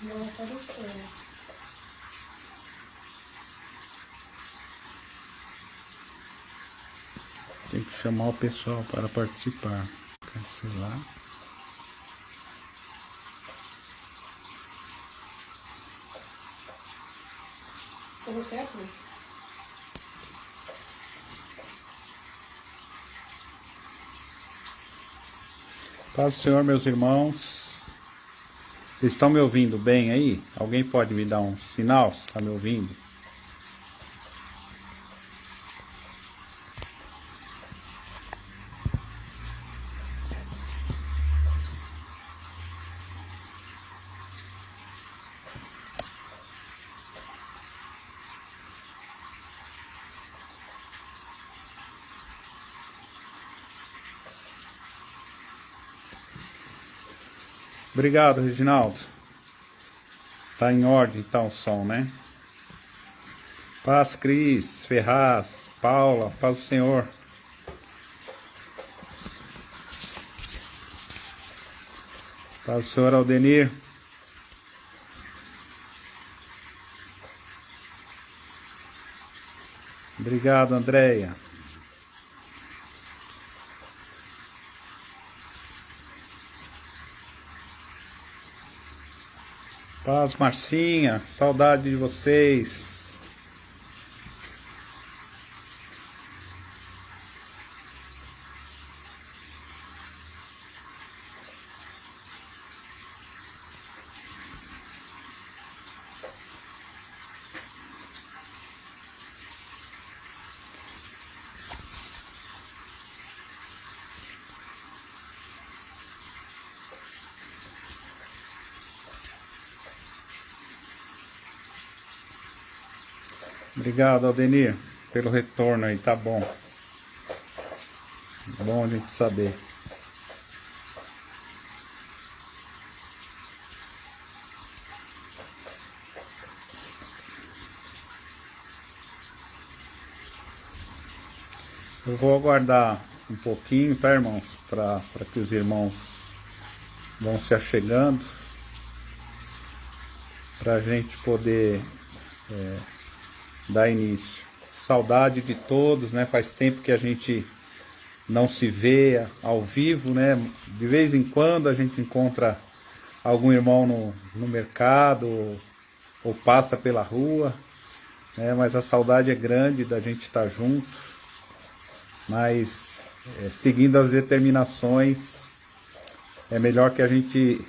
Não apareceu. Tem que chamar o pessoal para participar. Cancelar. Coloquei aqui. Paz do Senhor, meus irmãos. Vocês estão me ouvindo bem aí? Alguém pode me dar um sinal se está me ouvindo? Obrigado, Reginaldo. Tá em ordem, tá o som, né? Paz, Cris, Ferraz, Paula, paz do Senhor. Paz do Senhor, Aldenir. Obrigado, Andréia. Paz, Marcinha. Saudade de vocês. Obrigado, Aldenir, pelo retorno aí, tá bom. Bom a gente saber. Eu vou aguardar um pouquinho, tá, irmãos? Para que os irmãos vão se achegando. Para a gente poder dar início. Saudade de todos, né? Faz tempo que a gente não se vê ao vivo, né? De vez em quando a gente encontra algum irmão no mercado ou passa pela rua, né? Mas a saudade é grande da gente estar junto, mas seguindo as determinações, é melhor que a gente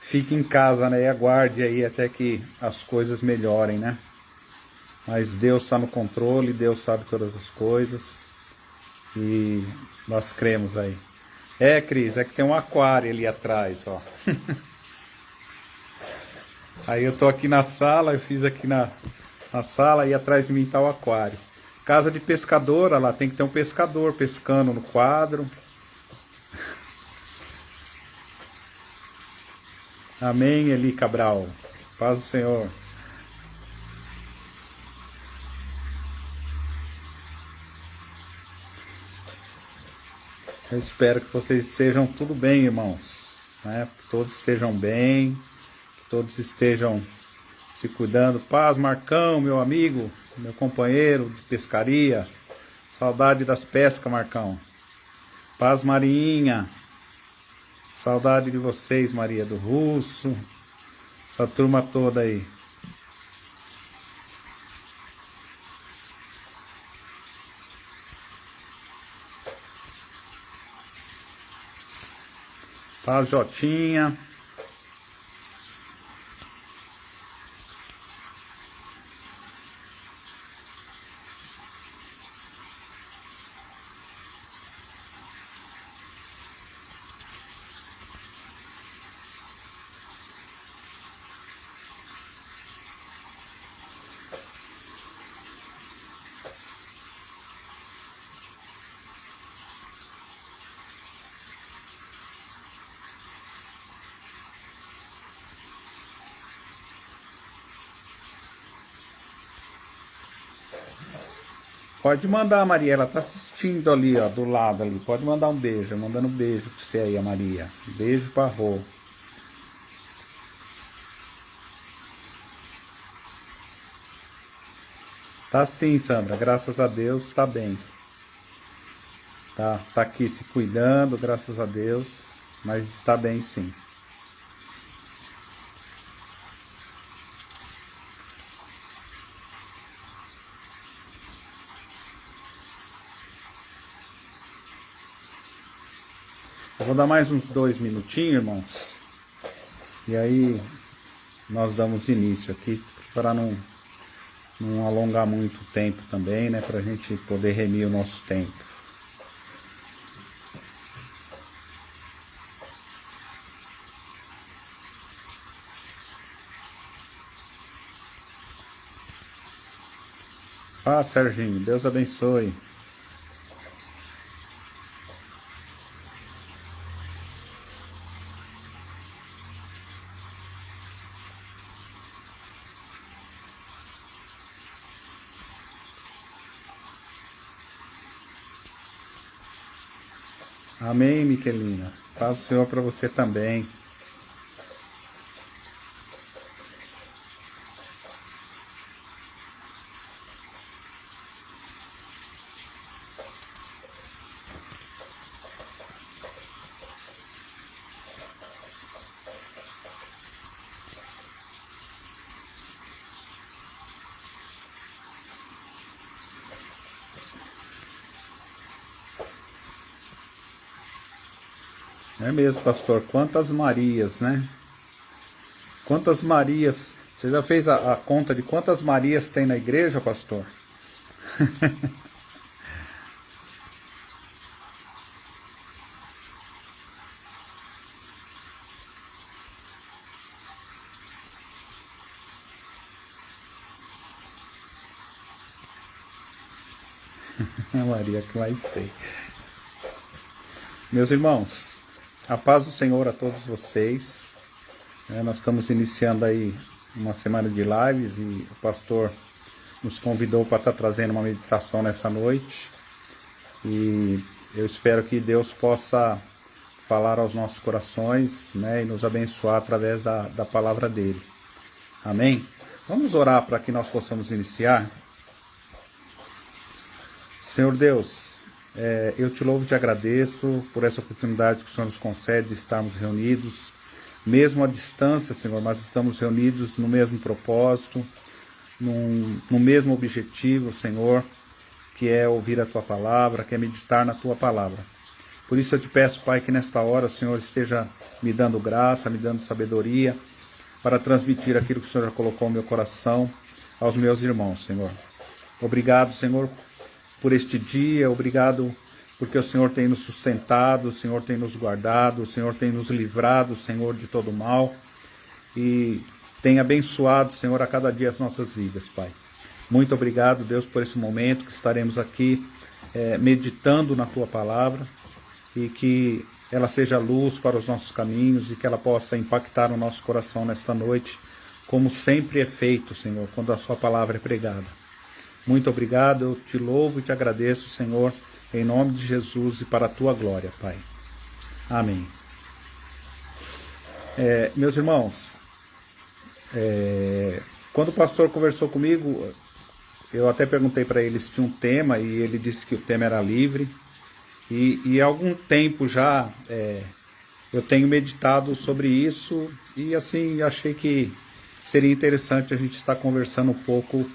fique em casa, né? E aguarde aí até que as coisas melhorem, né? Mas Deus está no controle, Deus sabe todas as coisas e nós cremos aí. Cris, é que tem um aquário ali atrás, ó. Aí eu tô aqui na sala, eu fiz aqui na sala e atrás de mim tá o aquário. Casa de pescadora, lá tem que ter um pescador pescando no quadro. Amém, Eli Cabral. Paz do Senhor. Eu espero que vocês sejam tudo bem, irmãos, né? Que todos estejam bem, que todos estejam se cuidando. Paz, Marcão, meu amigo, meu companheiro de pescaria. Saudade das pescas, Marcão. Paz, Marinha. Saudade de vocês, Maria do Russo. Essa turma toda aí. Paz, Jotinha. Pode mandar, Maria, ela tá assistindo ali, ó, do lado ali. Pode mandar um beijo, mandando um beijo pra você aí, a Maria. Beijo pra Rô. Tá sim, Sandra, graças a Deus tá bem. Tá aqui se cuidando, graças a Deus, mas está bem sim. Eu vou dar mais uns 2 minutinhos, irmãos. E aí nós damos início aqui para não alongar muito o tempo também, né? Para a gente poder remir o nosso tempo. Ah, Serginho, Deus abençoe. Amém, Miquelina. Paz do Senhor para você também. É mesmo, pastor. Quantas Marias, né? Quantas Marias. Você já fez a conta de quantas Marias tem na igreja, pastor? A Maria que mais tem. Meus irmãos, a paz do Senhor a todos vocês. Nós estamos iniciando aí uma semana de lives e o pastor nos convidou para estar trazendo uma meditação nessa noite. E eu espero que Deus possa falar aos nossos corações, né, e nos abençoar através da palavra dele. Amém? Vamos orar para que nós possamos iniciar. Senhor Deus, eu te louvo e te agradeço por essa oportunidade que o Senhor nos concede de estarmos reunidos, mesmo à distância, Senhor, mas estamos reunidos no mesmo propósito, no mesmo objetivo, Senhor, que é ouvir a Tua palavra, que é meditar na Tua palavra. Por isso eu te peço, Pai, que nesta hora o Senhor esteja me dando graça, me dando sabedoria, para transmitir aquilo que o Senhor já colocou no meu coração aos meus irmãos, Senhor. Obrigado, Senhor, por este dia, obrigado porque o Senhor tem nos sustentado, o Senhor tem nos guardado, o Senhor tem nos livrado, Senhor, de todo mal e tem abençoado, Senhor, a cada dia as nossas vidas, Pai. Muito obrigado, Deus, por esse momento que estaremos aqui meditando na Tua palavra e que ela seja luz para os nossos caminhos e que ela possa impactar o nosso coração nesta noite, como sempre é feito, Senhor, quando a Sua palavra é pregada. Muito obrigado, eu te louvo e te agradeço, Senhor, em nome de Jesus e para a Tua glória, Pai. Amém. Meus irmãos, quando o pastor conversou comigo, eu até perguntei para ele se tinha um tema e ele disse que o tema era livre. E há algum tempo já eu tenho meditado sobre isso e assim achei que seria interessante a gente estar conversando um pouco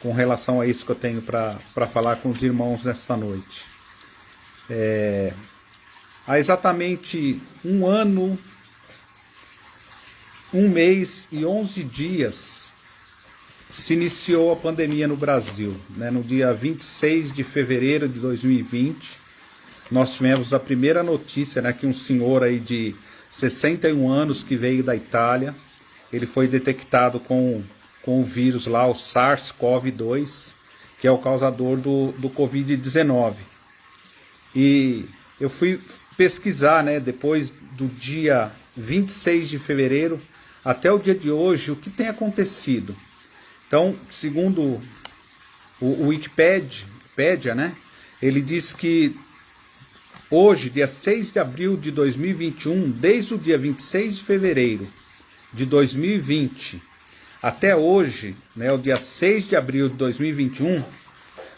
com relação a isso que eu tenho para falar com os irmãos nesta noite. Há exatamente 1 ano, 1 mês e 11 dias se iniciou a pandemia no Brasil, né? No dia 26 de fevereiro de 2020, nós tivemos a primeira notícia, né, que um senhor aí de 61 anos que veio da Itália, ele foi detectado com o vírus lá, o SARS-CoV-2, que é o causador do Covid-19. E eu fui pesquisar, né, depois do dia 26 de fevereiro até o dia de hoje, o que tem acontecido. Então, segundo o Wikipedia, né, ele diz que hoje, dia 6 de abril de 2021, desde o dia 26 de fevereiro de 2020 até hoje, né, o dia 6 de abril de 2021,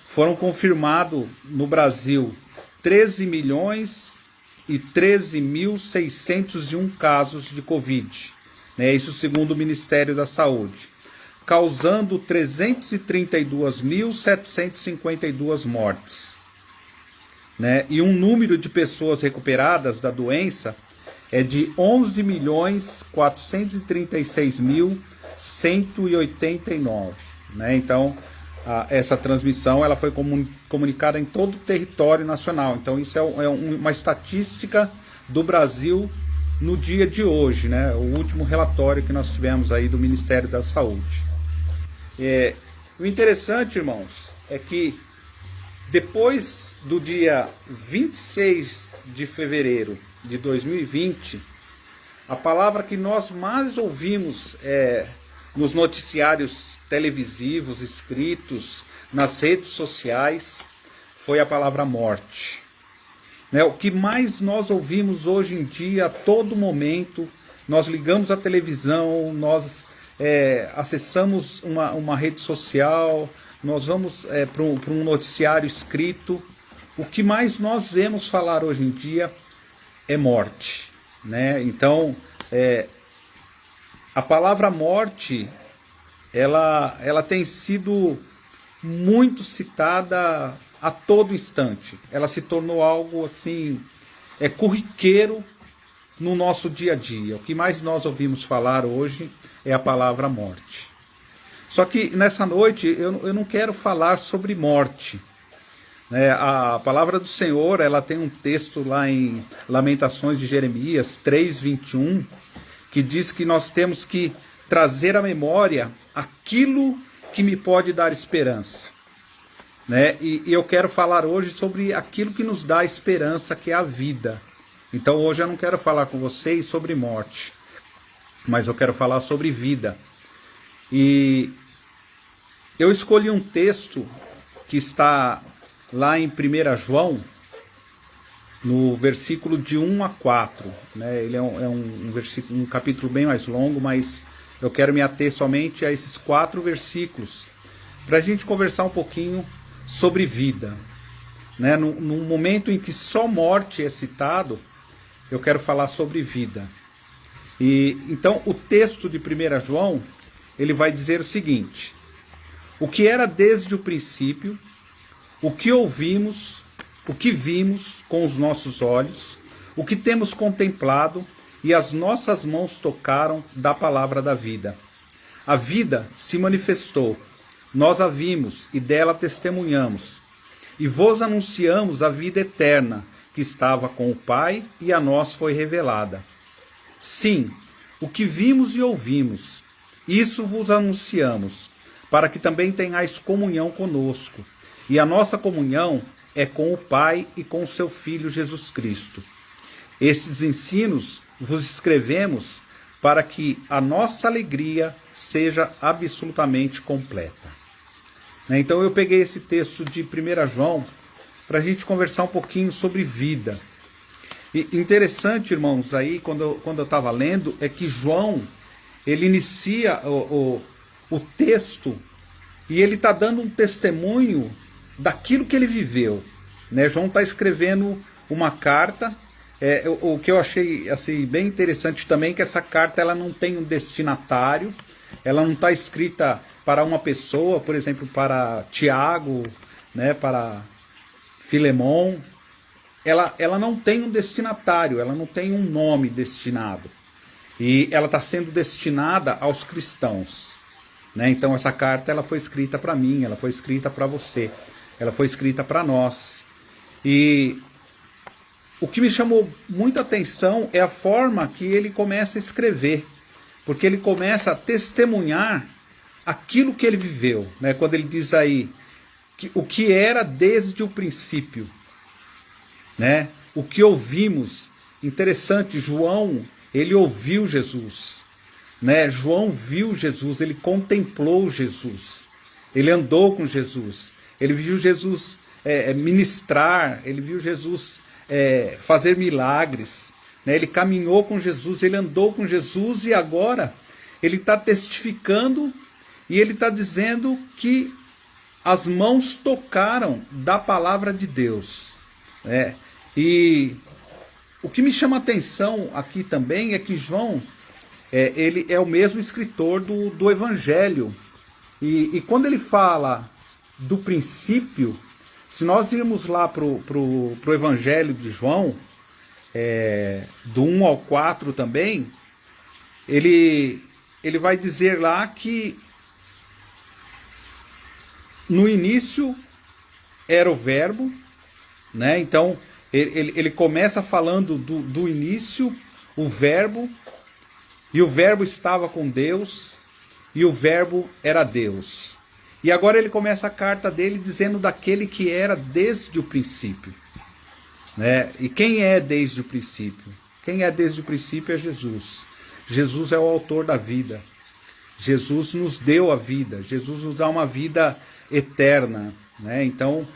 foram confirmados no Brasil 13.013.601 casos de Covid. Né, isso segundo o Ministério da Saúde, causando 332.752 mortes. Né, e um número de pessoas recuperadas da doença é de 11.436.189. Né? Então, essa transmissão ela foi comunicada em todo o território nacional. Então, isso é uma estatística do Brasil no dia de hoje, né? O último relatório que nós tivemos aí do Ministério da Saúde. O interessante, irmãos, é que depois do dia 26 de fevereiro de 2020, a palavra que nós mais ouvimos nos noticiários televisivos, escritos, nas redes sociais, foi a palavra morte. Né? O que mais nós ouvimos hoje em dia, a todo momento, nós ligamos a televisão, nós acessamos uma rede social, nós vamos para um noticiário escrito, o que mais nós vemos falar hoje em dia é morte. Né? Então, a palavra morte, ela tem sido muito citada a todo instante. Ela se tornou algo assim, corriqueiro no nosso dia a dia. O que mais nós ouvimos falar hoje é a palavra morte. Só que nessa noite eu não quero falar sobre morte. A palavra do Senhor, ela tem um texto lá em Lamentações de Jeremias 3:21, que diz que nós temos que trazer à memória aquilo que me pode dar esperança. Né? E eu quero falar hoje sobre aquilo que nos dá esperança, que é a vida. Então hoje eu não quero falar com vocês sobre morte, mas eu quero falar sobre vida. E eu escolhi um texto que está lá em 1 João, no versículo de 1 a 4. Né? Ele é um capítulo bem mais longo, mas eu quero me ater somente a esses 4 versículos, para a gente conversar um pouquinho sobre vida. Né? No momento em que só morte é citado, eu quero falar sobre vida. E então o texto de 1 João, ele vai dizer o seguinte: o que era desde o princípio, o que ouvimos, o que vimos com os nossos olhos, o que temos contemplado e as nossas mãos tocaram da palavra da vida. A vida se manifestou, nós a vimos e dela testemunhamos, e vos anunciamos a vida eterna que estava com o Pai e a nós foi revelada. Sim, o que vimos e ouvimos, isso vos anunciamos, para que também tenhais comunhão conosco. E a nossa comunhão é com o Pai e com o seu Filho Jesus Cristo. Esses ensinos vos escrevemos para que a nossa alegria seja absolutamente completa. Então eu peguei esse texto de 1 João para a gente conversar um pouquinho sobre vida. E interessante, irmãos, aí quando eu estava lendo, é que João, ele inicia o texto e ele está dando um testemunho daquilo que ele viveu. Né? João está escrevendo uma carta. O que eu achei assim, bem interessante também é que essa carta ela não tem um destinatário, ela não está escrita para uma pessoa, por exemplo, para Tiago, né, para Filemon. Ela não tem um destinatário, ela não tem um nome destinado. E ela está sendo destinada aos cristãos. Né? Então essa carta ela foi escrita para mim, ela foi escrita para você, ela foi escrita para nós. E o que me chamou muita atenção é a forma que ele começa a escrever, porque ele começa a testemunhar aquilo que ele viveu. Né? Quando ele diz aí que o que era desde o princípio, né? O que ouvimos. Interessante, João, ele ouviu Jesus. Né? João viu Jesus, ele contemplou Jesus, ele andou com Jesus, ele viu Jesus ministrar, ele viu Jesus fazer milagres, né? Ele caminhou com Jesus, ele andou com Jesus e agora ele está testificando e ele está dizendo que as mãos tocaram da palavra de Deus. E o que me chama a atenção aqui também é que João, ele é o mesmo escritor do Evangelho. E quando ele fala do princípio, se nós irmos lá para o Evangelho de João, do 1 ao 4 também, ele vai dizer lá que no início era o verbo, né? Então ele começa falando do início, o verbo, e o verbo estava com Deus, e o verbo era Deus. E agora ele começa a carta dele dizendo daquele que era desde o princípio, né? E quem é desde o princípio? Quem é desde o princípio é Jesus. Jesus é o autor da vida. Jesus nos deu a vida. Jesus nos dá uma vida eterna, né? Então,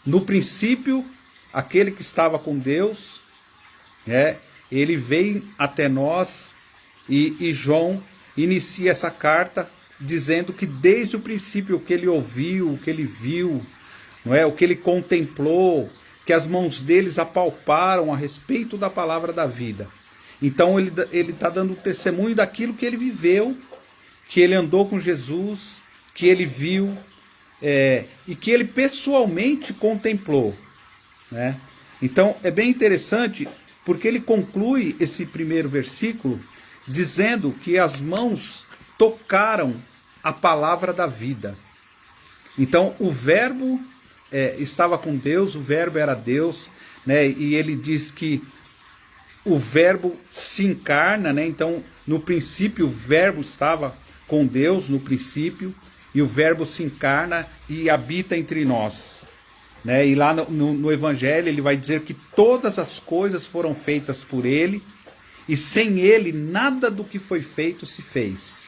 no princípio, aquele que estava com Deus, ele veio até nós, e João inicia essa carta dizendo que desde o princípio o que ele ouviu, o que ele viu, não é? O que ele contemplou, que as mãos deles apalparam a respeito da palavra da vida. Então ele está dando testemunho daquilo que ele viveu, que ele andou com Jesus, que ele viu, e que ele pessoalmente contemplou, né? Então é bem interessante, porque ele conclui esse primeiro versículo dizendo que as mãos tocaram a palavra da vida. Então o verbo estava com Deus, o verbo era Deus, né? E ele diz que o verbo se encarna, né? Então no princípio o verbo estava com Deus, no princípio, e o verbo se encarna e habita entre nós, né? E lá no Evangelho ele vai dizer que todas as coisas foram feitas por ele, e sem ele nada do que foi feito se fez.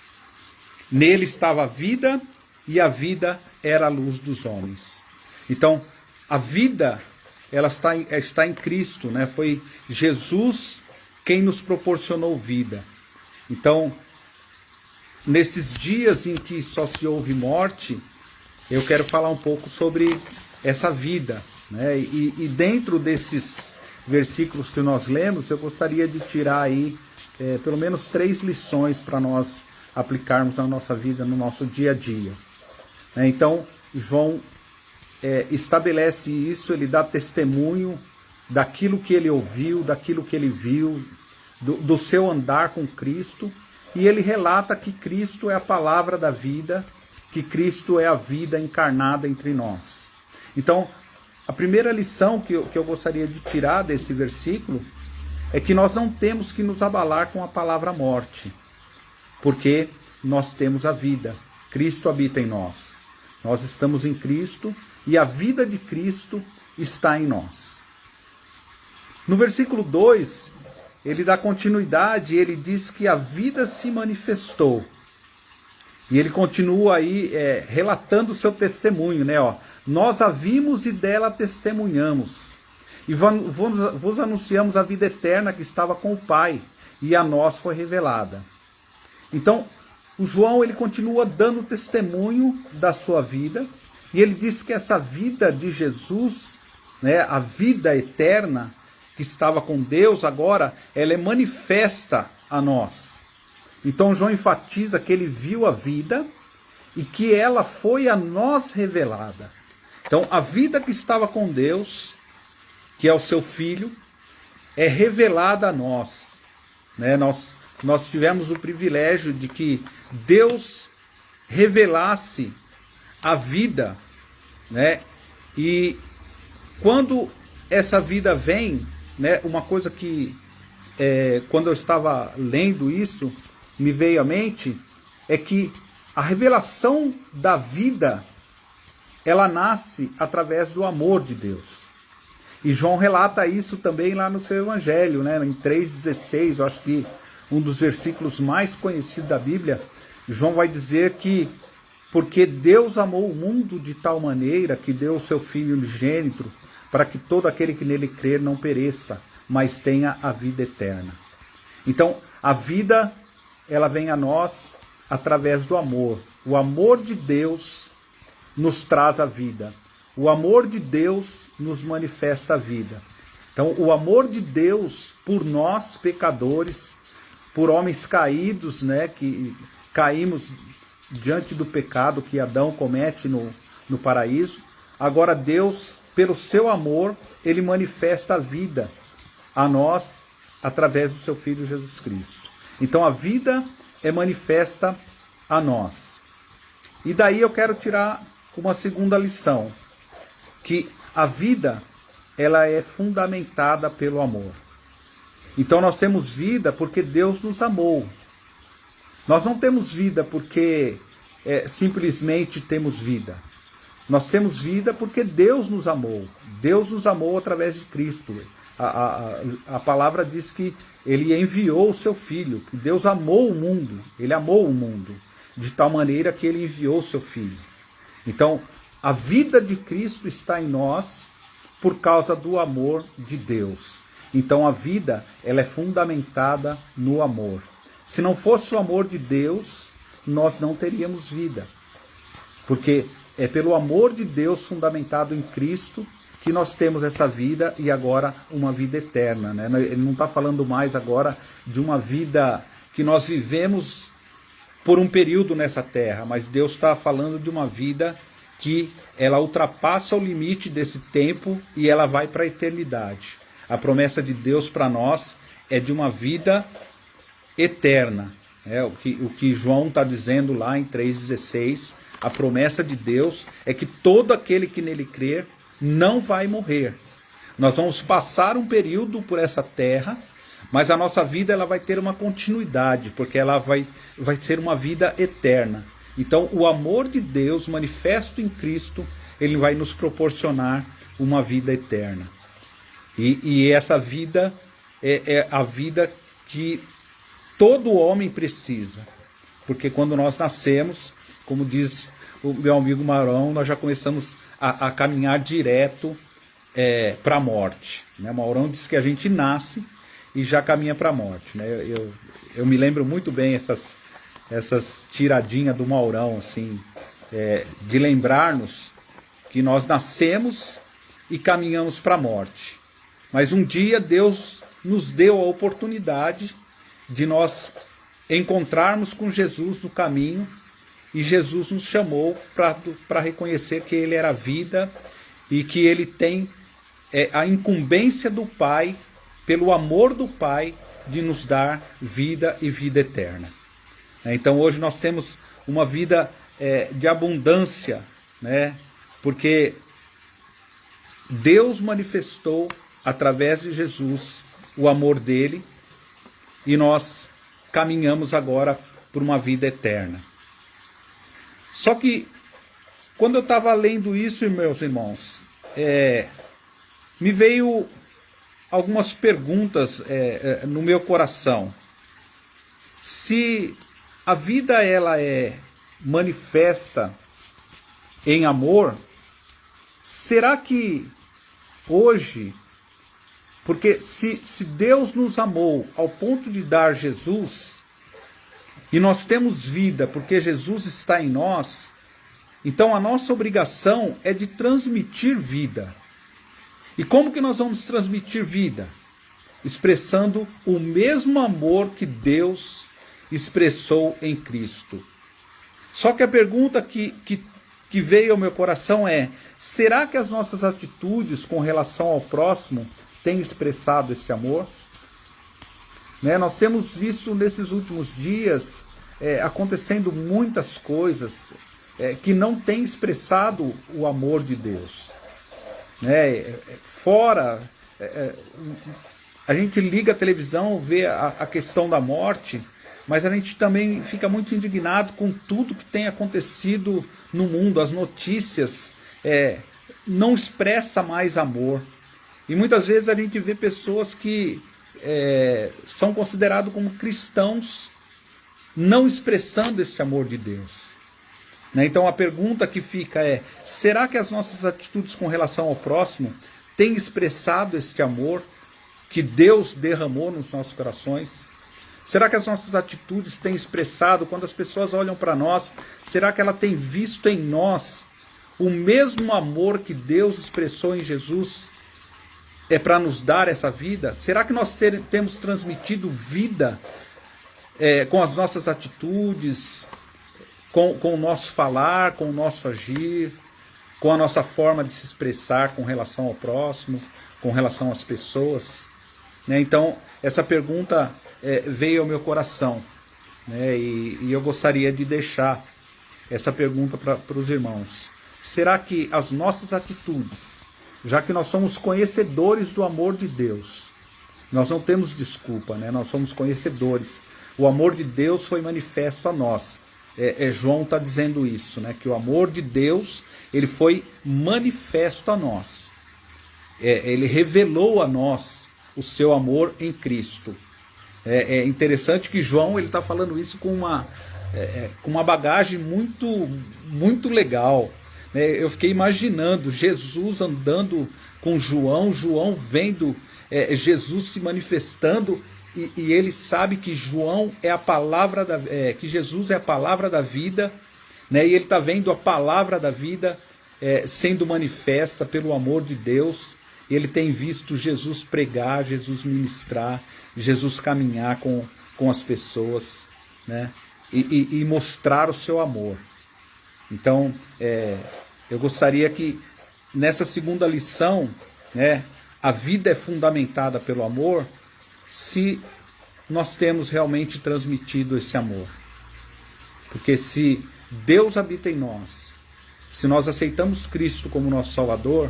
Nele estava a vida, e a vida era a luz dos homens. Então, a vida, ela está em Cristo, né? Foi Jesus quem nos proporcionou vida. Então, nesses dias em que só se houve morte, eu quero falar um pouco sobre essa vida, né? E dentro desses versículos que nós lemos, eu gostaria de tirar aí pelo menos 3 lições para nós aplicarmos na nossa vida, no nosso dia a dia. Então, João estabelece isso, ele dá testemunho daquilo que ele ouviu, daquilo que ele viu, do seu andar com Cristo, e ele relata que Cristo é a palavra da vida, que Cristo é a vida encarnada entre nós. Então, a primeira lição que eu gostaria de tirar desse versículo é que nós não temos que nos abalar com a palavra morte, porque nós temos a vida. Cristo habita em nós. Nós estamos em Cristo e a vida de Cristo está em nós. No versículo 2, ele dá continuidade, ele diz que a vida se manifestou. E ele continua aí relatando o seu testemunho, né? Nós a vimos e dela testemunhamos. E vos anunciamos a vida eterna que estava com o Pai, e a nós foi revelada. Então, o João, ele continua dando testemunho da sua vida, e ele diz que essa vida de Jesus, né, a vida eterna que estava com Deus, agora ela é manifesta a nós. Então João enfatiza que ele viu a vida e que ela foi a nós revelada. Então a vida que estava com Deus, que é o seu Filho, é revelada a nós, né? Nós tivemos o privilégio de que Deus revelasse a vida, né? E quando essa vida vem, né, uma coisa que quando eu estava lendo isso me veio à mente é que a revelação da vida, ela nasce através do amor de Deus. E João relata isso também lá no seu Evangelho, né? Em 3,16, eu acho que um dos versículos mais conhecidos da Bíblia, João vai dizer que porque Deus amou o mundo de tal maneira que deu o seu Filho unigênito, para que todo aquele que nele crer não pereça, mas tenha a vida eterna. Então, a vida ela vem a nós através do amor. O amor de Deus nos traz a vida. O amor de Deus nos manifesta a vida. Então, o amor de Deus por nós, pecadores, por homens caídos, né, que caímos diante do pecado que Adão comete no paraíso. Agora Deus, pelo seu amor, ele manifesta a vida a nós através do seu Filho Jesus Cristo. Então a vida é manifesta a nós. E daí eu quero tirar uma segunda lição, que a vida ela é fundamentada pelo amor. Então nós temos vida porque Deus nos amou. Nós não temos vida porque simplesmente temos vida. Nós temos vida porque Deus nos amou. Deus nos amou através de Cristo. A palavra diz que Ele enviou o seu Filho. Que Deus amou o mundo. Ele amou o mundo. De tal maneira que Ele enviou o seu Filho. Então, a vida de Cristo está em nós por causa do amor de Deus. Então, a vida ela é fundamentada no amor. Se não fosse o amor de Deus, nós não teríamos vida. Porque é pelo amor de Deus fundamentado em Cristo que nós temos essa vida e agora uma vida eterna, né? Ele não está falando mais agora de uma vida que nós vivemos por um período nessa terra, mas Deus está falando de uma vida que ela ultrapassa o limite desse tempo e ela vai para a eternidade. A promessa de Deus para nós é de uma vida eterna. O que João está dizendo lá em 3,16, a promessa de Deus é que todo aquele que nele crer não vai morrer. Nós vamos passar um período por essa terra, mas a nossa vida ela vai ter uma continuidade, porque ela vai ser uma vida eterna. Então o amor de Deus manifesto em Cristo, ele vai nos proporcionar uma vida eterna. E essa vida é a vida que todo homem precisa. Porque quando nós nascemos, como diz o meu amigo Maurão, nós já começamos a caminhar direto para a morte. Né? O Maurão diz que a gente nasce e já caminha para a morte. Né? Eu me lembro muito bem essas tiradinhas do Maurão, assim, de lembrar-nos que nós nascemos e caminhamos para a morte. Mas um dia Deus nos deu a oportunidade de nós encontrarmos com Jesus no caminho, e Jesus nos chamou para reconhecer que Ele era a vida e que Ele tem a incumbência do Pai, pelo amor do Pai, de nos dar vida e vida eterna. Então hoje nós temos uma vida de abundância, né? Porque Deus manifestou através de Jesus o amor dele e nós caminhamos agora por uma vida eterna. Só que quando eu estava lendo isso, meus irmãos, me veio algumas perguntas no meu coração. Se a vida ela é manifesta em amor, será que hoje, porque se Deus nos amou ao ponto de dar Jesus, e nós temos vida porque Jesus está em nós, então a nossa obrigação é de transmitir vida. E como que nós vamos transmitir vida? Expressando o mesmo amor que Deus expressou em Cristo. Só que a pergunta que veio ao meu coração é: será que as nossas atitudes com relação ao próximo têm expressado esse amor? Nós temos visto nesses últimos dias acontecendo muitas coisas que não têm expressado o amor de Deus. Fora, a gente liga a televisão, vê a questão da morte, mas a gente também fica muito indignado com tudo que tem acontecido no mundo. As notícias não expressam mais amor. E muitas vezes a gente vê pessoas que são considerados como cristãos não expressando esse amor de Deus. Então a pergunta que fica é: será que as nossas atitudes com relação ao próximo têm expressado este amor que Deus derramou nos nossos corações? Será que as nossas atitudes têm expressado, quando as pessoas olham para nós, será que ela tem visto em nós o mesmo amor que Deus expressou em Jesus para nos dar essa vida? Será que nós temos transmitido vida com as nossas atitudes, com o nosso falar, com o nosso agir, com a nossa forma de se expressar com relação ao próximo, com relação às pessoas? Então, essa pergunta veio ao meu coração, e eu gostaria de deixar essa pergunta para os irmãos. Será que as nossas atitudes, já que nós somos conhecedores do amor de Deus, nós não temos desculpa, nós somos conhecedores, o amor de Deus foi manifesto a nós. João está dizendo isso, que o amor de Deus ele foi manifesto a nós. Ele revelou a nós o seu amor em Cristo. É interessante que João está falando isso com uma bagagem muito legal. Eu fiquei imaginando Jesus andando com João, João vendo Jesus se manifestando, e ele sabe que João é a palavra que Jesus é a palavra da vida, e ele está vendo a palavra da vida sendo manifesta pelo amor de Deus. Ele tem visto Jesus pregar, Jesus ministrar, Jesus caminhar com as pessoas, e mostrar o seu amor. Então, eu gostaria que nessa segunda lição, a vida é fundamentada pelo amor, se nós temos realmente transmitido esse amor. Porque se Deus habita em nós, se nós aceitamos Cristo como nosso Salvador,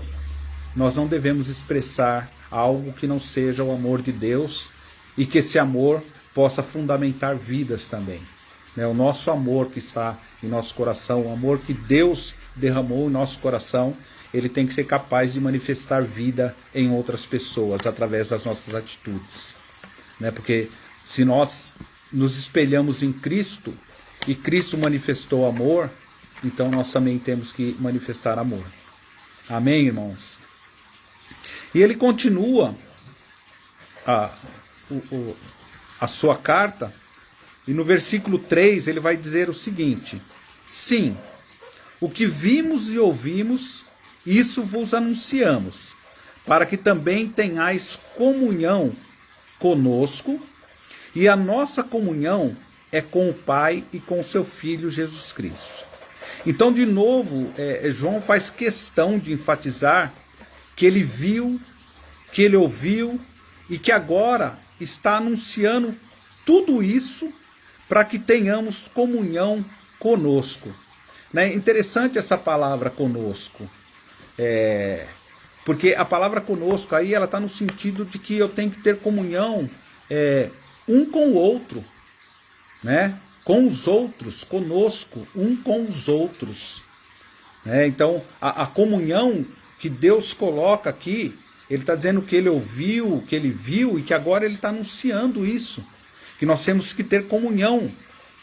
nós não devemos expressar algo que não seja o amor de Deus, e que esse amor possa fundamentar vidas também. O nosso amor que está em nosso coração, o amor que Deus derramou em nosso coração, ele tem que ser capaz de manifestar vida em outras pessoas através das nossas atitudes. Porque se nós nos espelhamos em Cristo e Cristo manifestou amor, então nós também temos que manifestar amor. Amém, irmãos? E ele continua a sua carta, e no versículo 3 ele vai dizer o seguinte: sim, o que vimos e ouvimos, isso vos anunciamos, para que também tenhais comunhão conosco, e a nossa comunhão é com o Pai e com o seu Filho Jesus Cristo. Então, de novo, João faz questão de enfatizar que ele viu, que ele ouviu, e que agora está anunciando tudo isso para que tenhamos comunhão conosco. Interessante essa palavra conosco, porque a palavra conosco aí ela está no sentido de que eu tenho que ter comunhão um com o outro, com os outros, conosco, um com os outros. Então a comunhão que Deus coloca aqui, ele está dizendo que ele ouviu, que ele viu, e que agora ele está anunciando isso, que nós temos que ter comunhão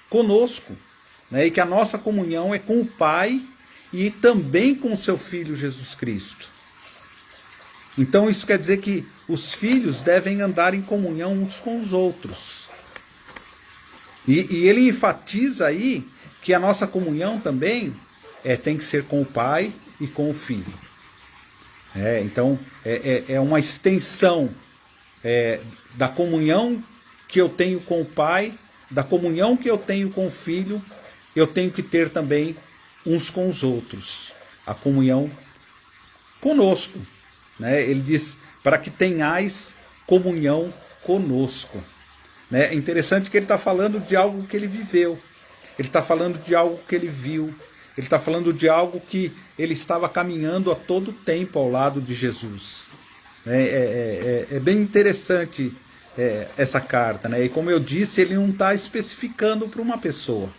conosco, e que a nossa comunhão é com o Pai e também com o seu Filho Jesus Cristo. Então isso quer dizer que os filhos devem andar em comunhão uns com os outros. E ele enfatiza aí que a nossa comunhão também tem que ser com o Pai e com o Filho. Então é uma extensão da comunhão que eu tenho com o Pai, da comunhão que eu tenho com o Filho, eu tenho que ter também uns com os outros. A comunhão conosco. Ele diz, para que tenhais comunhão conosco. É interessante que ele está falando de algo que ele viveu. Ele está falando de algo que ele viu. Ele está falando de algo que ele estava caminhando a todo tempo ao lado de Jesus. É bem interessante essa carta. E como eu disse, ele não está especificando para uma pessoa.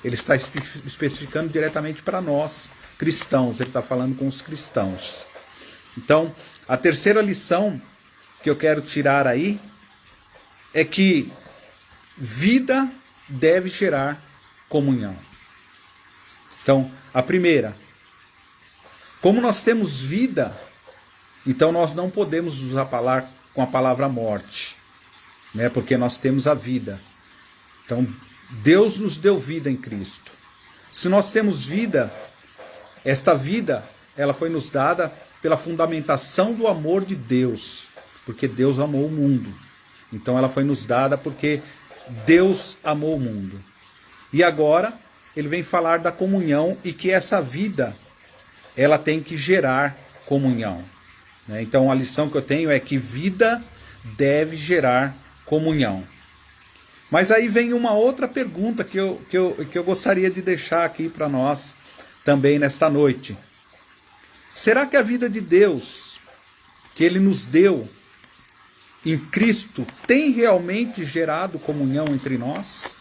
Ele está especificando diretamente para nós, cristãos. Ele está falando com os cristãos. Então, a terceira lição que eu quero tirar aí é que vida deve gerar comunhão. Então, a primeira, como nós temos vida, então nós não podemos usar com a palavra morte, porque nós temos a vida. Então, Deus nos deu vida em Cristo. Se nós temos vida, esta vida, ela foi nos dada pela fundamentação do amor de Deus, porque Deus amou o mundo. Então ela foi nos dada porque Deus amou o mundo. E agora ele vem falar da comunhão e que essa vida, ela tem que gerar comunhão. Então a lição que eu tenho é que vida deve gerar comunhão. Mas aí vem uma outra pergunta que eu gostaria de deixar aqui para nós também nesta noite. Será que a vida de Deus, que Ele nos deu em Cristo, tem realmente gerado comunhão entre nós?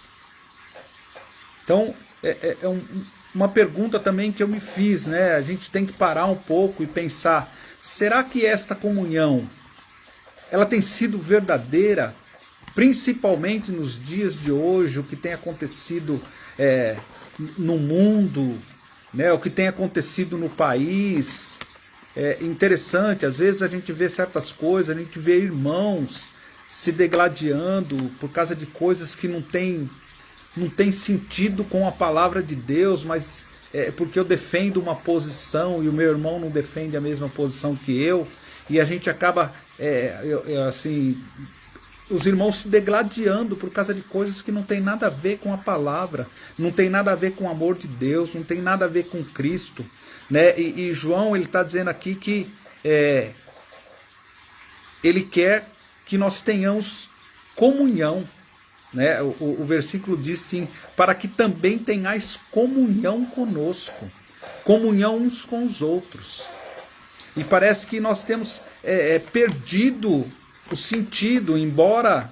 Então, uma pergunta também que eu me fiz, né? A gente tem que parar um pouco e pensar, será que esta comunhão, ela tem sido verdadeira? Principalmente nos dias de hoje, o que tem acontecido no mundo, né, o que tem acontecido no país. É interessante, às vezes a gente vê certas coisas, a gente vê irmãos se degladiando por causa de coisas que não tem sentido com a palavra de Deus, mas porque eu defendo uma posição e o meu irmão não defende a mesma posição que eu, e a gente acaba assim, os irmãos se degladiando por causa de coisas que não tem nada a ver com a palavra, não tem nada a ver com o amor de Deus, não tem nada a ver com Cristo, né? E João, ele está dizendo aqui que ele quer que nós tenhamos comunhão, né? O versículo diz sim, para que também tenhais comunhão conosco, comunhão uns com os outros. E parece que nós temos perdido o sentido, embora,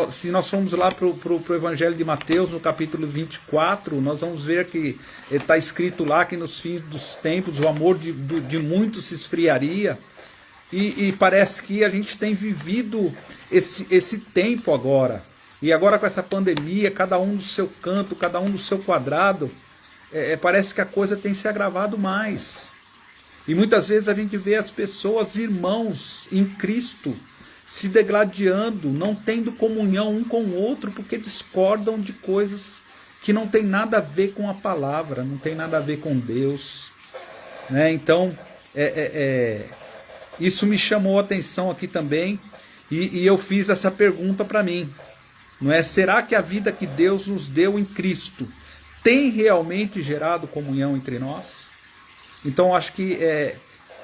se nós formos lá para o Evangelho de Mateus, no capítulo 24, nós vamos ver que está escrito lá que nos fins dos tempos o amor de muitos se esfriaria, e parece que a gente tem vivido esse tempo agora, e agora com essa pandemia, cada um do seu canto, cada um do seu quadrado, parece que a coisa tem se agravado mais. E muitas vezes a gente vê as pessoas, irmãos em Cristo, se degladiando, não tendo comunhão um com o outro, porque discordam de coisas que não tem nada a ver com a palavra, não tem nada a ver com Deus, né? Então, isso me chamou a atenção aqui também, e eu fiz essa pergunta para mim, não é? Será que a vida que Deus nos deu em Cristo tem realmente gerado comunhão entre nós? Então acho que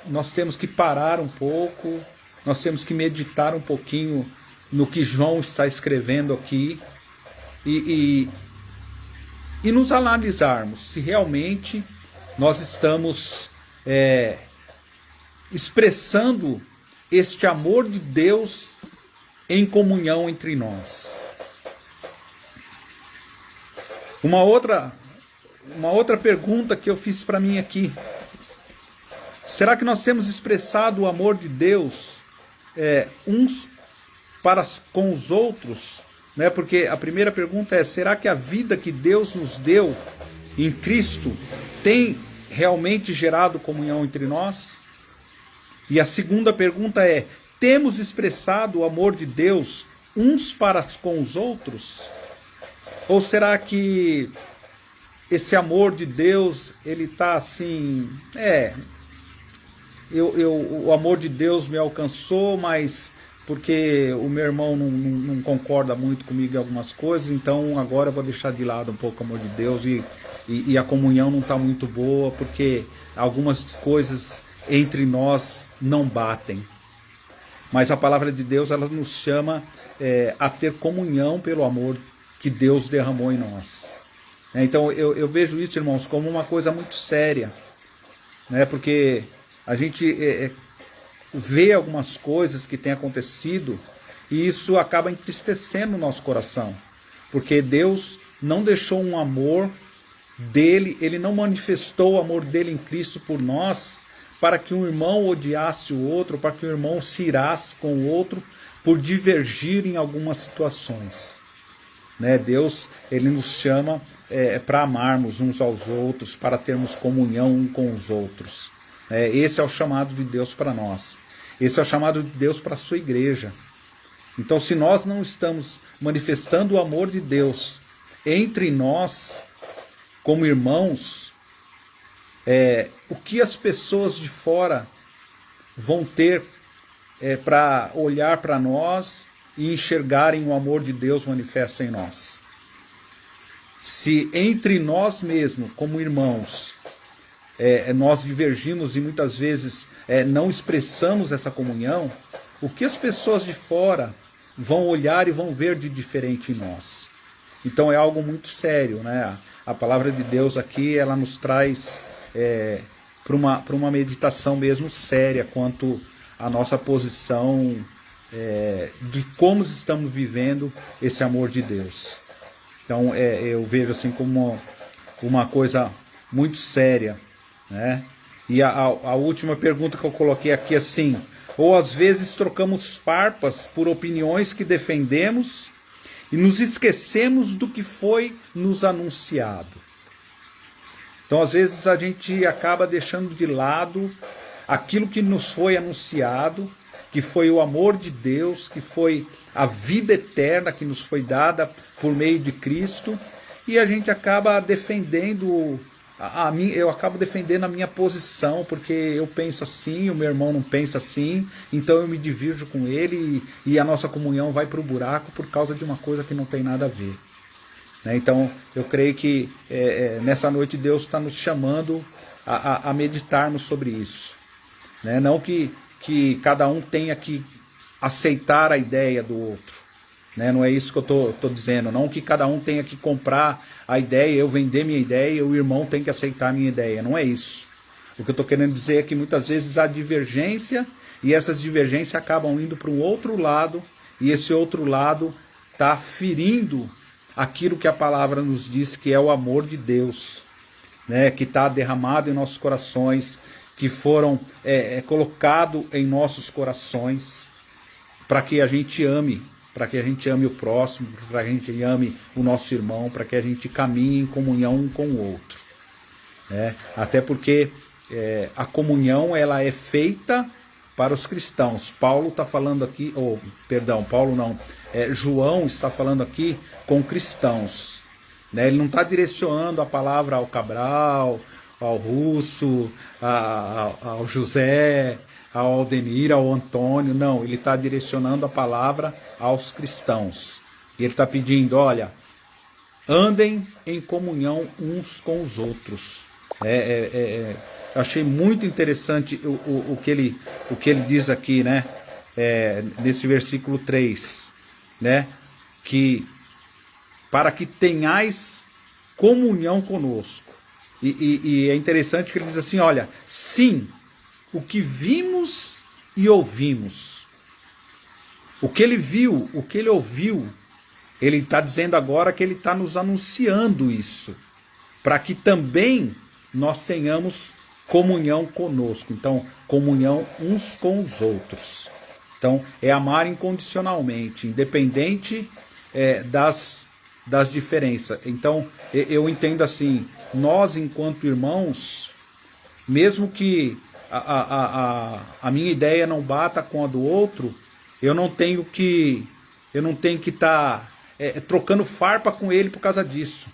nós temos que parar um pouco, nós temos que meditar um pouquinho no que João está escrevendo aqui e nos analisarmos se realmente nós estamos expressando este amor de Deus em comunhão entre nós. Uma outra pergunta que eu fiz para mim aqui. Será que nós temos expressado o amor de Deus uns para com os outros? Né? Porque a primeira pergunta é, será que a vida que Deus nos deu em Cristo tem realmente gerado comunhão entre nós? E a segunda pergunta é, temos expressado o amor de Deus uns para com os outros? Ou será que esse amor de Deus, ele está assim, o amor de Deus me alcançou, mas porque o meu irmão não concorda muito comigo em algumas coisas, então agora eu vou deixar de lado um pouco o amor de Deus e a comunhão não está muito boa, porque algumas coisas entre nós não batem. Mas a palavra de Deus, ela nos chama a ter comunhão pelo amor que Deus derramou em nós. Então eu vejo isso, irmãos, como uma coisa muito séria, né? Porque a gente vê algumas coisas que têm acontecido e isso acaba entristecendo o nosso coração, porque Deus não deixou um amor dele, ele não manifestou o amor dele em Cristo por nós para que um irmão odiasse o outro, para que um irmão se irasse com o outro por divergir em algumas situações, né? Deus, ele nos chama para amarmos uns aos outros, para termos comunhão uns com os outros. Esse é o chamado de Deus para nós. Esse é o chamado de Deus para a sua igreja. Então, se nós não estamos manifestando o amor de Deus entre nós, como irmãos, o que as pessoas de fora vão ter para olhar para nós e enxergarem o amor de Deus manifesto em nós? Se entre nós mesmos, como irmãos, nós divergimos e muitas vezes não expressamos essa comunhão, o que as pessoas de fora vão olhar e vão ver de diferente em nós? Então é algo muito sério, né? A palavra de Deus aqui, ela nos traz para uma meditação mesmo séria quanto à nossa posição de como estamos vivendo esse amor de Deus. Então eu vejo assim como uma coisa muito séria, né? E a última pergunta que eu coloquei aqui assim: ou às vezes trocamos farpas por opiniões que defendemos e nos esquecemos do que foi nos anunciado. Então às vezes a gente acaba deixando de lado aquilo que nos foi anunciado, que foi o amor de Deus, que foi a vida eterna que nos foi dada por meio de Cristo, e a gente acaba defendendo eu acabo defendendo a minha posição, porque eu penso assim, o meu irmão não pensa assim, então eu me divirjo com ele e a nossa comunhão vai para o buraco por causa de uma coisa que não tem nada a ver. Então eu creio que nessa noite Deus está nos chamando a meditarmos sobre isso. Não que cada um tenha que aceitar a ideia do outro. Não é isso que eu estou dizendo. Não que cada um tenha que comprar a ideia, eu vender minha ideia, e o irmão tem que aceitar a minha ideia. Não é isso. O que eu estou querendo dizer é que muitas vezes há divergência, e essas divergências acabam indo para um outro lado, e esse outro lado está ferindo aquilo que a palavra nos diz que é o amor de Deus, que está derramado em nossos corações, que foram colocados em nossos corações, para que a gente ame, para que a gente ame o próximo, para que a gente ame o nosso irmão, para que a gente caminhe em comunhão um com o outro. Até porque a comunhão ela é feita para os cristãos. Paulo está falando aqui, Paulo não, João está falando aqui com cristãos. Ele não está direcionando a palavra ao Cabral, ao Russo, ao José, ao Aldenir, ao Antônio. Não, ele está direcionando a palavra aos cristãos. E ele está pedindo, olha, andem em comunhão uns com os outros. Eu achei muito interessante o que ele diz aqui, nesse versículo 3, que para que tenhais comunhão conosco. E é interessante que ele diz assim, olha, sim, o que vimos e ouvimos. O que ele viu, o que ele ouviu, ele está dizendo agora que ele está nos anunciando isso, para que também nós tenhamos comunhão conosco. Então, comunhão uns com os outros. Então, é amar incondicionalmente, independente das diferenças. Então, eu entendo assim, nós enquanto irmãos, mesmo que a minha ideia não bata com a do outro, eu não tenho que estar trocando farpa com ele por causa disso.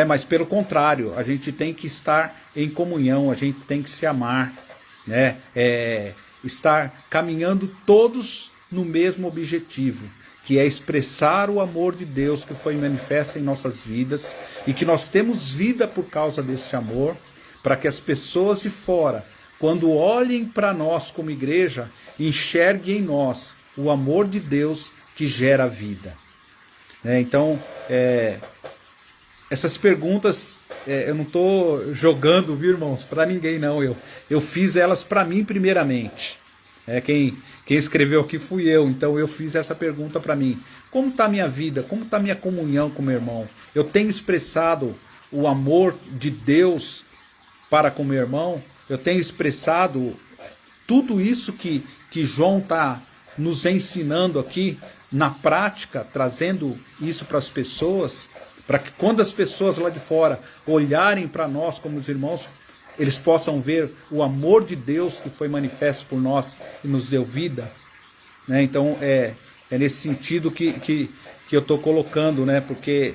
Mas pelo contrário, a gente tem que estar em comunhão, a gente tem que se amar, estar caminhando todos no mesmo objetivo, que é expressar o amor de Deus que foi manifesto em nossas vidas, e que nós temos vida por causa deste amor, para que as pessoas de fora, quando olhem para nós como igreja, enxerguem em nós o amor de Deus que gera vida. Então, essas perguntas eu não estou jogando, viu, irmãos, para ninguém não. Eu fiz elas para mim primeiramente. Quem escreveu aqui fui eu, então eu fiz essa pergunta para mim. Como está a minha vida? Como está a minha comunhão com meu irmão? Eu tenho expressado o amor de Deus para com meu irmão? Eu tenho expressado tudo isso que João está nos ensinando aqui na prática, trazendo isso para as pessoas, para que quando as pessoas lá de fora olharem para nós como os irmãos, eles possam ver o amor de Deus que foi manifesto por nós e nos deu vida. né? Então é nesse sentido que eu estou colocando, né? Porque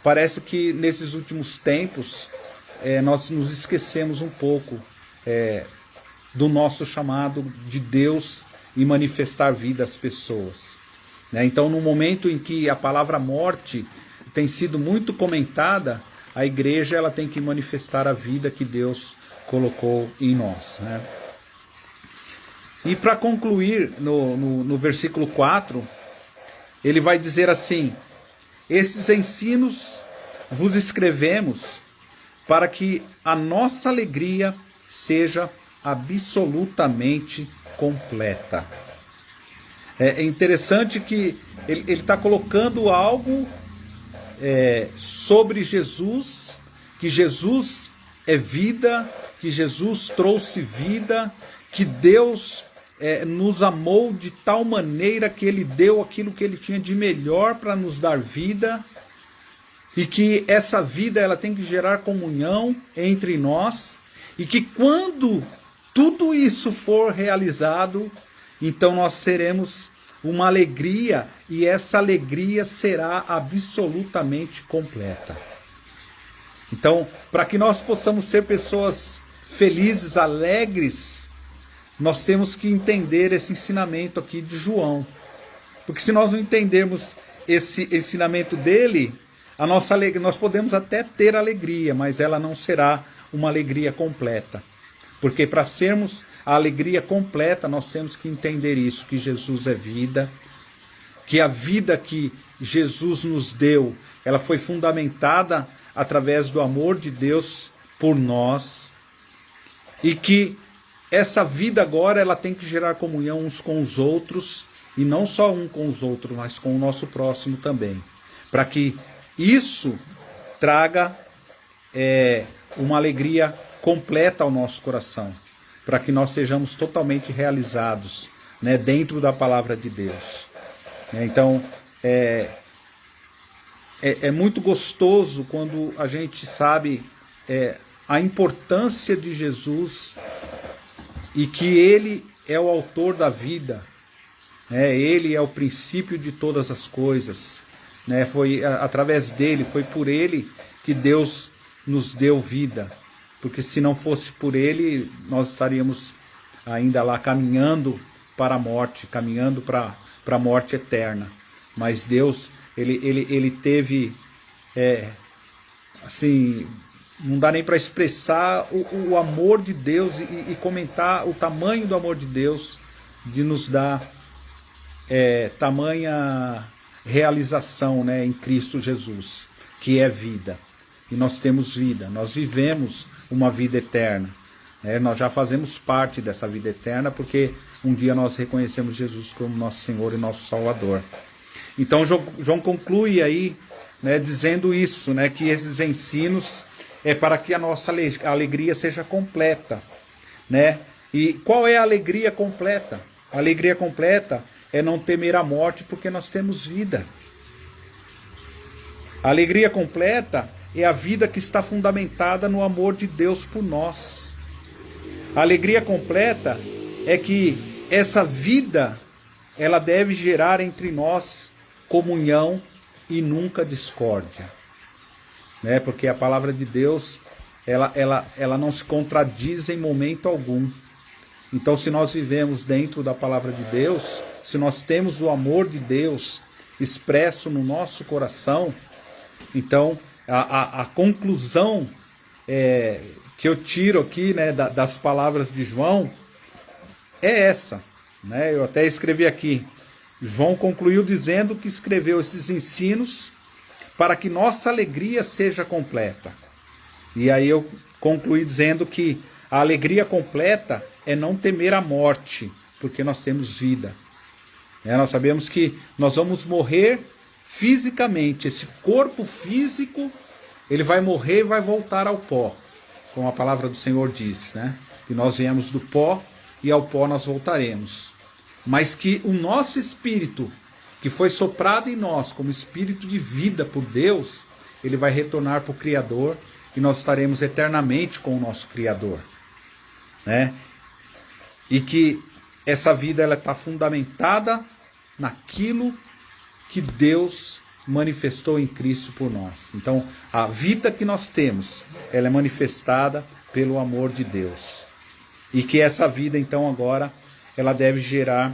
parece que nesses últimos tempos nós nos esquecemos um pouco do nosso chamado de Deus e manifestar vida às pessoas, né? Então, no momento em que a palavra morte tem sido muito comentada, a igreja ela tem que manifestar a vida que Deus colocou em nós, né? E para concluir, no versículo 4, ele vai dizer assim: esses ensinos vos escrevemos para que a nossa alegria seja absolutamente completa. É interessante que ele está colocando algo sobre Jesus, que Jesus é vida, que Jesus trouxe vida, que Deus nos amou de tal maneira que Ele deu aquilo que Ele tinha de melhor para nos dar vida, e que essa vida ela tem que gerar comunhão entre nós, e que quando tudo isso for realizado, então nós teremos uma alegria, e essa alegria será absolutamente completa. Então, para que nós possamos ser pessoas felizes, alegres, nós temos que entender esse ensinamento aqui de João. Porque se nós não entendermos esse ensinamento dele, nós podemos até ter alegria, mas ela não será uma alegria completa. Porque para sermos a alegria completa, nós temos que entender isso, que Jesus é vida, que a vida que Jesus nos deu, ela foi fundamentada através do amor de Deus por nós, e que essa vida agora ela tem que gerar comunhão uns com os outros, e não só um com os outros, mas com o nosso próximo também, para que isso traga uma alegria completa ao nosso coração, para que nós sejamos totalmente realizados, né, dentro da palavra de Deus. Então, é muito gostoso quando a gente sabe a importância de Jesus, e que Ele é o autor da vida, né? Ele é o princípio de todas as coisas, né? Foi através dele, foi por Ele que Deus nos deu vida, porque se não fosse por Ele, nós estaríamos ainda lá caminhando para a morte, caminhando para a morte eterna. Mas Deus, ele teve, assim, não dá nem para expressar o amor de Deus e comentar o tamanho do amor de Deus, de nos dar tamanha realização, né, em Cristo Jesus, que é vida. E nós temos vida, nós vivemos uma vida eterna, né? Nós já fazemos parte dessa vida eterna, porque um dia nós reconhecemos Jesus como nosso Senhor e nosso Salvador. Então João conclui aí, né, dizendo isso, né, que esses ensinos é para que a nossa alegria seja completa, né? E qual é a alegria completa? A alegria completa é não temer a morte, porque nós temos vida. A alegria completa é a vida que está fundamentada no amor de Deus por nós. A alegria completa é que essa vida, ela deve gerar entre nós comunhão e nunca discórdia, né? Porque a palavra de Deus, ela não se contradiz em momento algum. Então, se nós vivemos dentro da palavra de Deus, se nós temos o amor de Deus expresso no nosso coração, então a conclusão que eu tiro aqui, né, das palavras de João é essa, né? Eu até escrevi aqui: João concluiu dizendo que escreveu esses ensinos para que nossa alegria seja completa. E aí eu concluí dizendo que a alegria completa é não temer a morte, porque nós temos vida. Nós sabemos que nós vamos morrer fisicamente. Esse corpo físico, ele vai morrer e vai voltar ao pó, como a palavra do Senhor diz, né? Que nós viemos do pó e ao pó nós voltaremos. Mas que o nosso espírito, que foi soprado em nós como espírito de vida por Deus, ele vai retornar para o Criador, e nós estaremos eternamente com o nosso Criador, né? E que essa vida ela está fundamentada naquilo que Deus manifestou em Cristo por nós. Então, a vida que nós temos, ela é manifestada pelo amor de Deus. E que essa vida, então, agora, ela deve gerar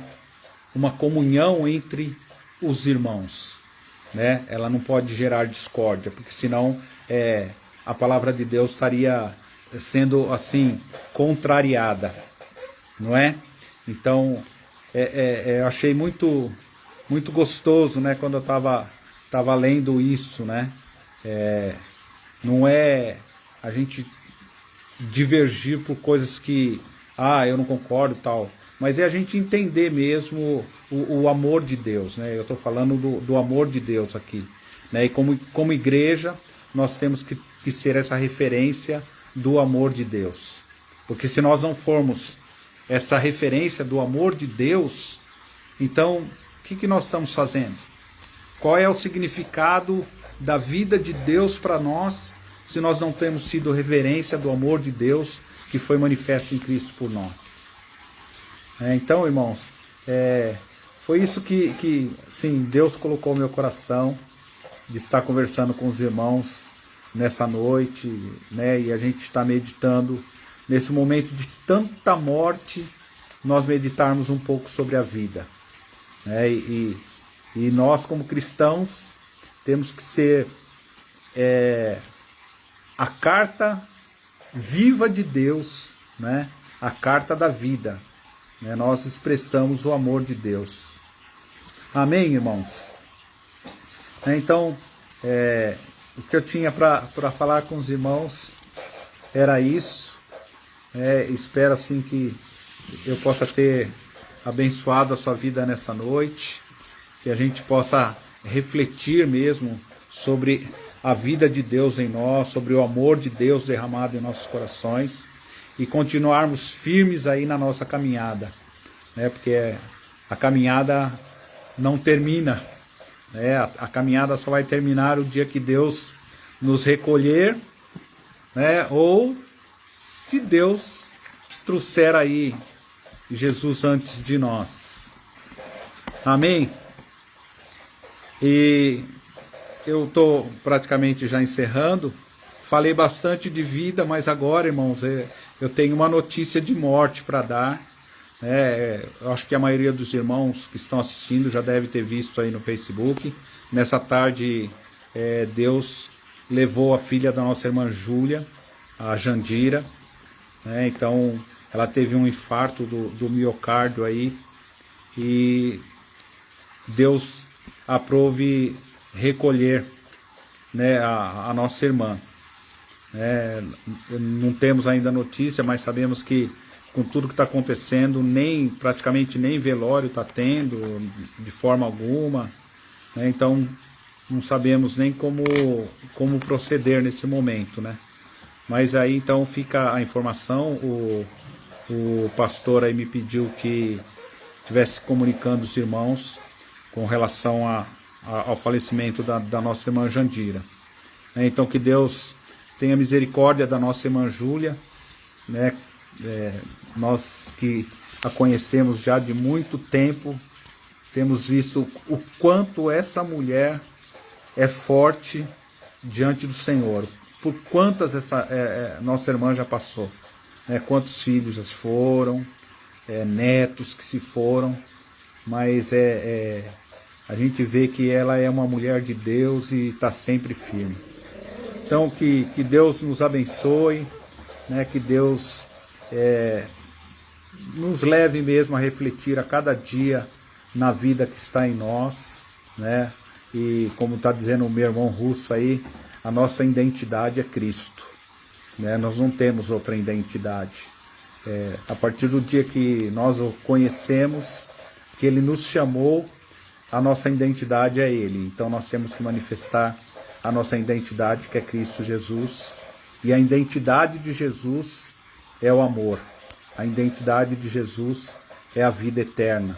uma comunhão entre os irmãos, né? Ela não pode gerar discórdia, porque senão a palavra de Deus estaria sendo, assim, contrariada, não é? Então, eu achei muito gostoso, né, quando eu estava lendo isso, né? Não é a gente divergir por coisas que, eu não concordo e tal, mas é a gente entender mesmo o amor de Deus, né? Eu estou falando do amor de Deus aqui, né? E como igreja, nós temos que ser essa referência do amor de Deus. Porque se nós não formos essa referência do amor de Deus, então o que nós estamos fazendo? Qual é o significado da vida de Deus para nós, se nós não temos sido referência do amor de Deus que foi manifesto em Cristo por nós? Então, irmãos, foi isso que sim, Deus colocou no meu coração, de estar conversando com os irmãos nessa noite, né? E a gente está meditando nesse momento de tanta morte, nós meditarmos um pouco sobre a vida, né? E nós, como cristãos, temos que ser a carta viva de Deus, né? A carta da vida, né? Nós expressamos o amor de Deus. Amém, irmãos? Então, o que eu tinha para falar com os irmãos era isso. Espero assim que eu possa ter abençoado a sua vida nessa noite, que a gente possa refletir mesmo sobre a vida de Deus em nós, sobre o amor de Deus derramado em nossos corações e continuarmos firmes aí na nossa caminhada, né? Porque a caminhada não termina, né? A caminhada só vai terminar o dia que Deus nos recolher, né? Ou se Deus trouxer aí Jesus antes de nós. Amém? E eu estou praticamente já encerrando. Falei bastante de vida, mas agora, irmãos, eu tenho uma notícia de morte para dar. Eu acho que a maioria dos irmãos que estão assistindo já deve ter visto aí no Facebook. Nessa tarde, Deus levou a filha da nossa irmã Júlia, a Jandira. Então, ela teve um infarto do miocárdio aí. E Deus aprove recolher, né, a nossa irmã. Não temos ainda notícia, mas sabemos que com tudo que está acontecendo, praticamente nem velório está tendo, de forma alguma, né? Então não sabemos nem como proceder nesse momento, né? Mas aí então fica a informação. O pastor aí me pediu que estivesse comunicando os irmãos com relação ao falecimento da nossa irmã Jandira. Então que Deus tenha misericórdia da nossa irmã Júlia, né? Nós que a conhecemos já de muito tempo, temos visto o quanto essa mulher é forte diante do Senhor, por quantas nossa irmã já passou, né? Quantos filhos já foram, netos que se foram, mas a gente vê que ela é uma mulher de Deus e está sempre firme. Então que Deus nos abençoe, né? Que Deus nos leve mesmo a refletir a cada dia na vida que está em nós, né? E como está dizendo o meu irmão Russo aí, a nossa identidade é Cristo, né? Nós não temos outra identidade. A partir do dia que nós o conhecemos, que Ele nos chamou, a nossa identidade é Ele. Então nós temos que manifestar a nossa identidade, que é Cristo Jesus. E a identidade de Jesus é o amor. A identidade de Jesus é a vida eterna.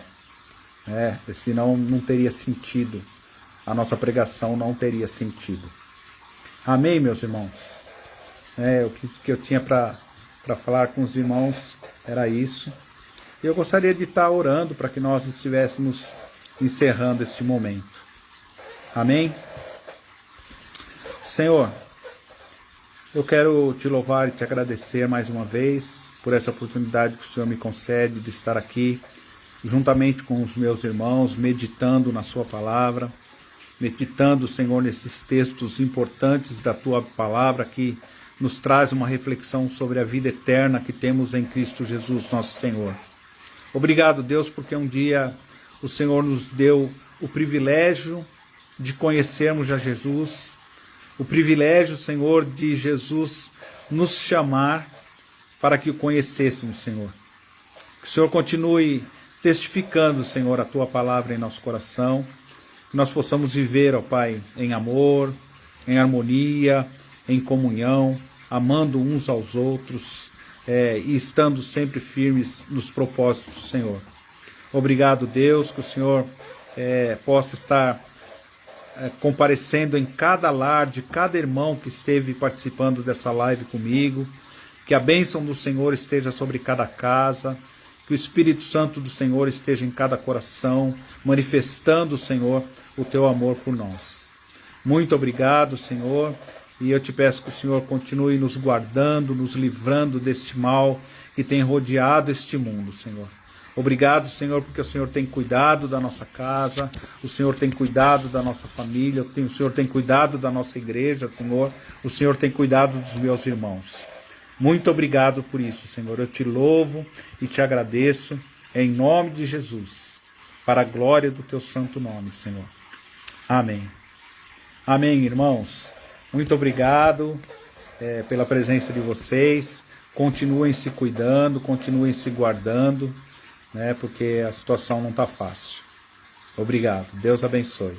Senão não teria sentido. A nossa pregação não teria sentido. Amém, meus irmãos? O que eu tinha para falar com os irmãos era isso. Eu gostaria de estar orando para que nós estivéssemos encerrando este momento. Amém? Senhor, eu quero te louvar e te agradecer mais uma vez por essa oportunidade que o Senhor me concede de estar aqui, juntamente com os meus irmãos, meditando na sua palavra, meditando, Senhor, nesses textos importantes da tua palavra que nos traz uma reflexão sobre a vida eterna que temos em Cristo Jesus, nosso Senhor. Obrigado, Deus, porque um dia o Senhor nos deu o privilégio de conhecermos a Jesus, o privilégio, Senhor, de Jesus nos chamar para que o conhecêssemos, Senhor. Que o Senhor continue testificando, Senhor, a tua palavra em nosso coração, que nós possamos viver, ó Pai, em amor, em harmonia, em comunhão, amando uns aos outros e estando sempre firmes nos propósitos do Senhor. Obrigado, Deus, que o Senhor possa estar comparecendo em cada lar de cada irmão que esteve participando dessa live comigo, que a bênção do Senhor esteja sobre cada casa, que o Espírito Santo do Senhor esteja em cada coração, manifestando, Senhor, o teu amor por nós. Muito obrigado, Senhor, e eu te peço que o Senhor continue nos guardando, nos livrando deste mal que tem rodeado este mundo, Senhor. Obrigado, Senhor, porque o Senhor tem cuidado da nossa casa, o Senhor tem cuidado da nossa família, o Senhor tem cuidado da nossa igreja, Senhor, o Senhor tem cuidado dos meus irmãos. Muito obrigado por isso, Senhor. Eu te louvo e te agradeço em nome de Jesus, para a glória do teu santo nome, Senhor. Amém. Amém, irmãos. Muito obrigado pela presença de vocês. Continuem se cuidando, continuem se guardando, porque a situação não está fácil. Obrigado. Deus abençoe.